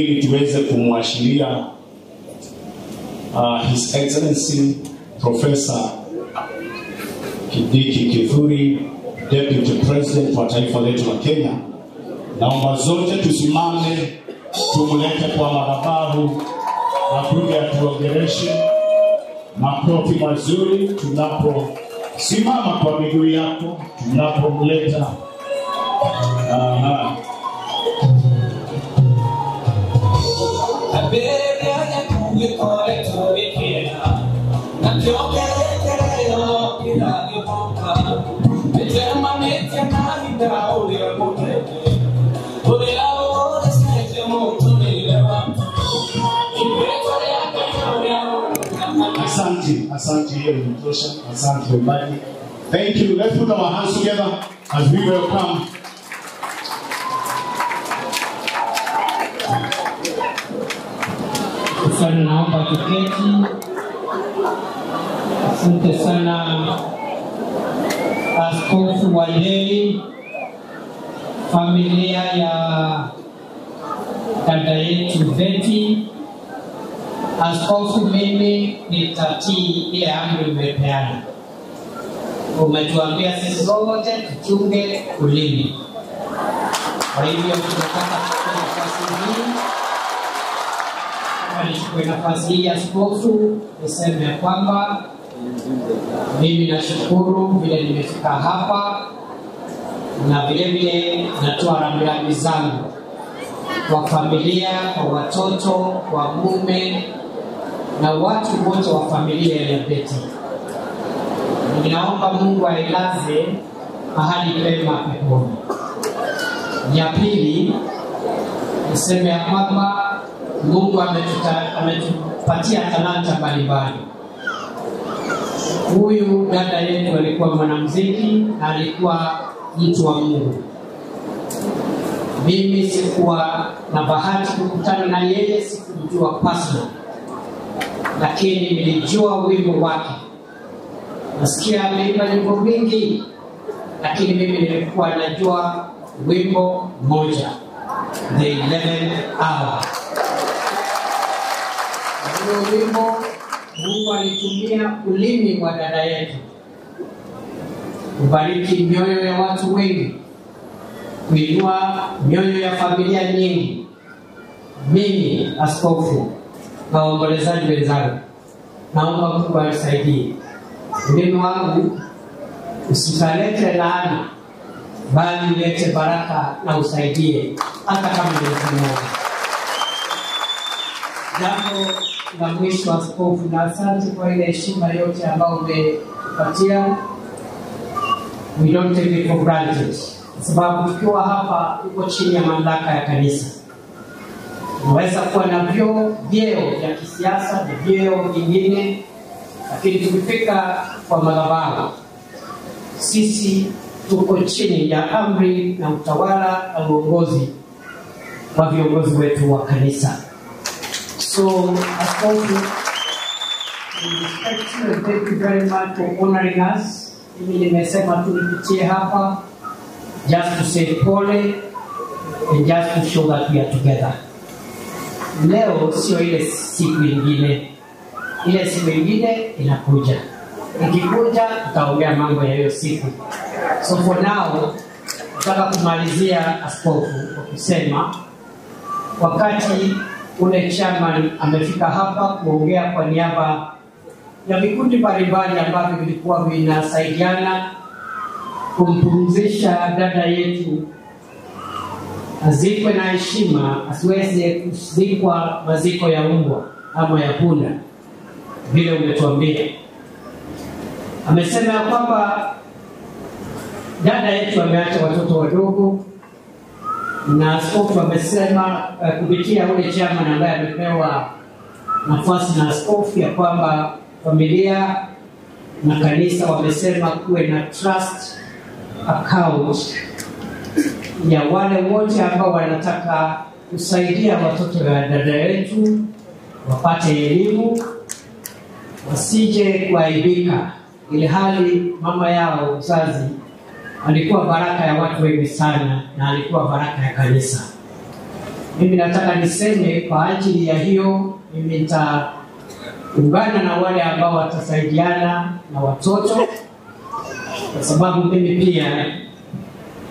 ili tuweze kumwashiria His Excellency Professor Kindiki Kithure, Deputy President wa taifa letu la Kenya. Naomba zote tusimame tumlete kwa madhabahu na kuja tuongeleshe. Makofi mazuri tunaposimama kwa miguu yako tunapomleta. Asante hiyo inatosha. Asante mbali. Thank you. Let's put our hands together as we welcome. Sana naomba tuketi. Asante sana Askofu Wanyeri, familia ya dada yetu Betty. Askofu, mimi nitatii ile amri umepeana. Umetuambia sisi wote tuchunge ulimi. Kwa hivyo tunataka kuchukua nafasi hii Askofu niseme kwamba mimi nashukuru vile nimefika hapa, na vile vile natoa rambirambi zangu kwa familia, kwa watoto, kwa mume na watu wote wa familia ya Betty. Ninaomba Mungu ailaze mahali pema peponi. Ya pili, niseme kwamba Mungu ametupatia talanta mbalimbali. Huyu dada yetu alikuwa mwanamuziki na alikuwa mtu wa Mungu. Mimi sikuwa na bahati kukutana na yeye, sikumjua personal, lakini nilijua wimbo wake. Nasikia ameimba nyimbo mingi, lakini mimi nilikuwa najua wimbo moja, The 11th Hour. Huo wimbo Mungu alitumia ulimi wa dada yetu kubariki mioyo ya watu wengi, kuinua mioyo ya familia nyingi. Mimi askofu na waombolezaji wenzangu, naomba Mungu anisaidie. Ulimi wangu usikalete laana, bali ulete baraka na usaidie hata kama ni mmoja. Jambo la mwisho Askofu, na asante kwa ile heshima yote ambayo umepatia. We don't take it for granted. Sababu tukiwa hapa uko chini ya mamlaka ya kanisa. Unaweza kuwa na vyeo vya kisiasa na vyeo vingine, lakini tukifika kwa madhabahu sisi tuko chini ya amri na utawala na uongozi wa viongozi wetu wa kanisa. So, Askofu, we respect you and thank you very much for honoring us. Mimi nimesema tu nipitie hapa just to say pole and just to show that we are together. Leo sio ile siku nyingine. Ile siku nyingine inakuja. Ikikuja tutaongea mambo ya hiyo siku. So for now, nataka kumalizia Askofu kwa kusema wakati ule chairman amefika hapa kuongea kwa niaba ya vikundi mbalimbali ambavyo vilikuwa vinasaidiana kumpumzisha dada yetu azikwe na heshima, asiweze kuzikwa maziko ya mbwa ama ya punda vile umetuambia. Amesema kwamba dada yetu ameacha watoto wadogo, na askofu amesema kupitia ule chairman ambaye amepewa nafasi na askofu ya kwamba familia na kanisa wamesema kuwe na trust account ya wale wote ambao wanataka kusaidia watoto wa dada yetu wapate elimu, wasije kuaibika, ili hali mama yao mzazi alikuwa baraka ya watu wengi sana na alikuwa baraka ya kanisa. Mimi nataka niseme kwa ajili ya hiyo, mimi nitaungana na wale ambao watasaidiana na watoto, kwa sababu mimi pia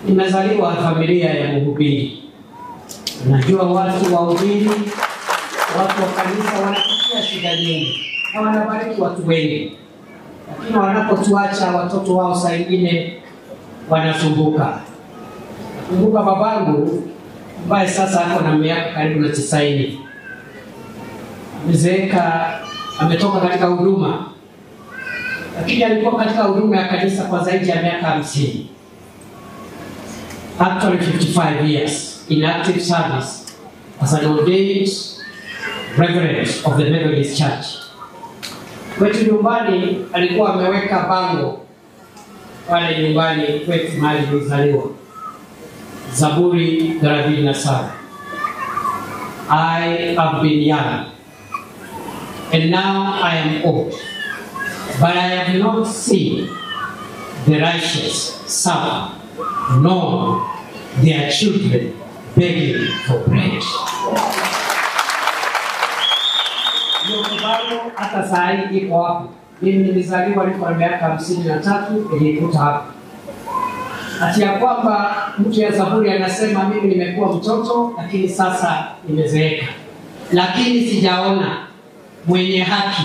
nimezaliwa familia ya mhubiri. Najua watu wa uhubiri, watu wa kanisa wanapitia shida nyingi na wanabariki watu wengi, lakini wanapotuacha watoto wao saa ingine wanasumbuka. Nakumbuka babangu ambaye sasa ako na miaka karibu na 90. Amezeeka, ametoka katika huduma, lakini alikuwa katika huduma ya kanisa kwa zaidi ya miaka 50. Actually 55 years in active service as an ordained reverend of the Methodist Church. Kwetu nyumbani alikuwa ameweka bango pale nyumbani kwetu mahali nilizaliwa. Zaburi 37. I have been young and now I am old, but I have not seen the righteous suffer, nor their children begging for bread. Hiyo bango hata saa hii iko hapo. Mimi nilizaliwa nilikuwa na miaka 53, nilikuta hapo. Ati ya kwamba mtu ya Zaburi anasema mimi nimekuwa mtoto lakini sasa nimezeeka, lakini sijaona mwenye haki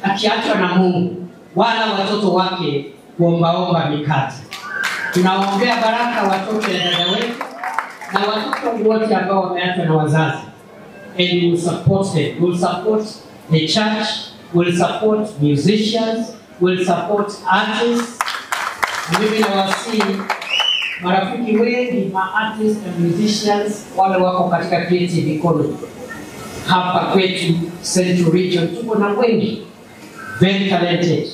akiachwa na Mungu wala watoto wake kuombaomba mikate. Tunaombea baraka watoto ya dada wetu na watoto wote ambao wameachwa na wazazi, and we will support them. We will support the church, we will support musicians, we will support artists. Mimi nawasihi marafiki wengi ma artists and musicians wale wako katika creative economy hapa kwetu Central Region, tuko na wengi very talented,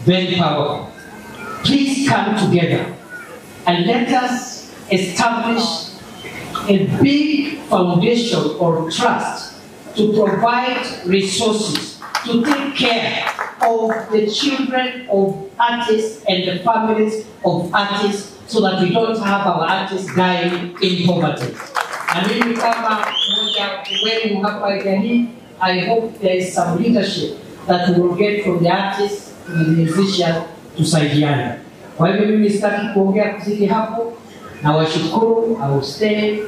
very powerful. Please come together and let us establish a big foundation or trust to provide resources to take care of the children of artists and the families of artists, so that we don't have our artists dying in poverty. Na mimi kama mmoja wenu hapa jamii, I hope there is some leadership that we will get from the artists to the musicians tusaidiane. Kwa hivyo mimi sitaki kuongea kuzidi hapo, na washukuru. I will stay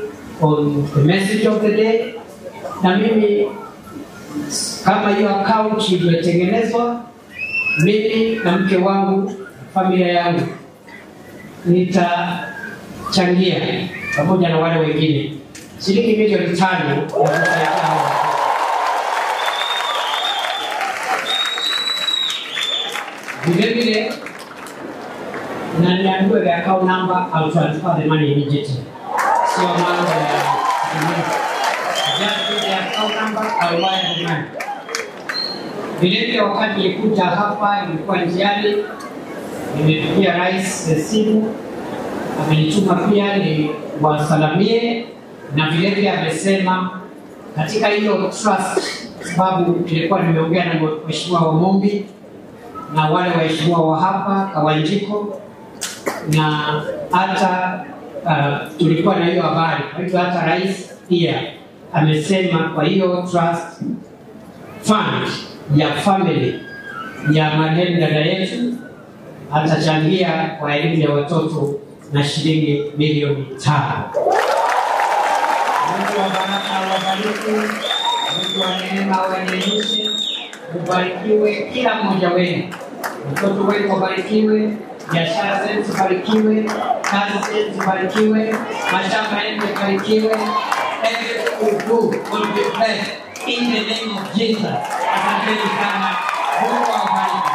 on the message of the day. Na mimi kama hiyo account imetengenezwa, mimi na mke wangu, familia yangu, nitachangia pamoja na wale wengine shilingi milioni 5 ya kusaidia. Vile na niambiwe the account number, I'll transfer the money immediately. So mambo ya just the account number, I'll wire the money. Vile wakati nilikuja hapa, nilikuwa njiani, nimepigia rais simu, amenituma pia ni wasalamie, na vile amesema katika hiyo trust, sababu nilikuwa nimeongea na mheshimiwa wa Mombi na wale waheshimiwa wa hapa Kawanjiko, na hata tulikuwa na hiyo habari. Kwa hivyo hata rais pia amesema kwa hiyo trust fund ya family ya marehemu dada yetu atachangia kwa elimu ya watoto na shilingi milioni 5. Mungu wa baraka awabariki, Mungu wa neema awaneemeshe, ubarikiwe kila mmoja wenu. Watoto wenu wabarikiwe, biashara zenu zibarikiwe, kazi zenu zibarikiwe, mashamba yenu yabarikiwe. Everything you do will be blessed in the name of Jesus. Asanteni sana. Mungu awabariki.